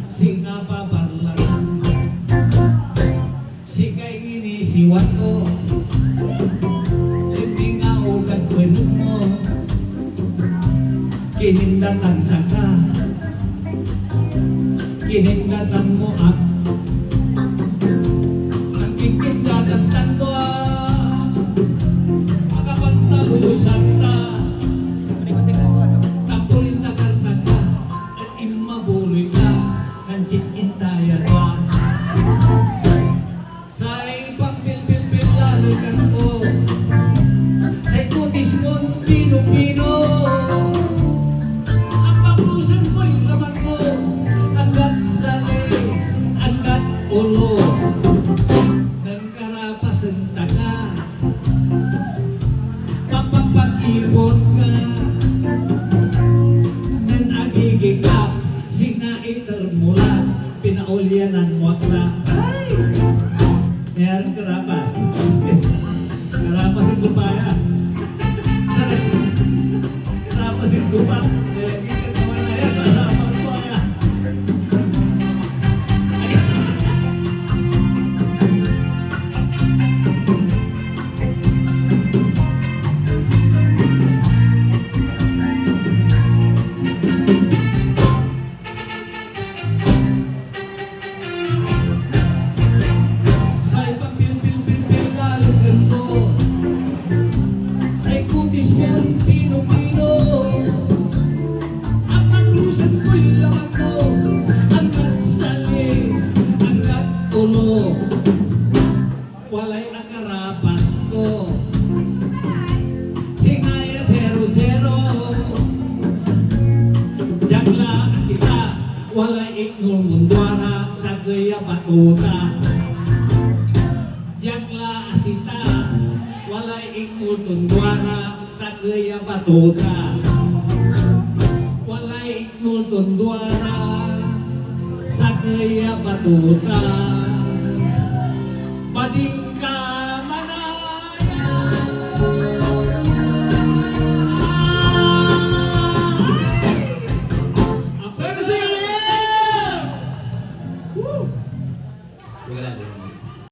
Singa pa parlangan Sikay ini siwat ko Hindi nga ugat kwenok mo Kinindatan ka ka Kinindatan mo at Nagkikindatan tanto Makapantalusan ta Tampurin na karta ka At imabuloy ka Nansikin tayo ka Sa'y pang-pil-pil-pil lalo ka na po Sa'y kutis mo't pino-pino Ang panglusan ko'y laman mo Hanggat sali, hanggat ulo Nang karapasan ta ka Papapag-ipot ka Nang agigig ka Singaiter mula Pinaulya ng muakla Ay! Meron karapas Karapas yung lupaya Karapas yung lupa Kita naman na yan Sasama ang lupaya Sa'y pang-pil-pil-pil lalo ganito Sa'y kutis mo't pino-pino Ang panglusan ko'y laman mo Hanggat sali, hanggat ulo Walay ang karapas ko Singaya 00 Jagla asita Walay iknul mundwara Sa gaya batuta Jagla asita Walay iknul tundwara Sa gaya batuta Walay iknul tundwara Sa gaya batuta Bading ka manaya Pero sa iyo! Woo! Wala din.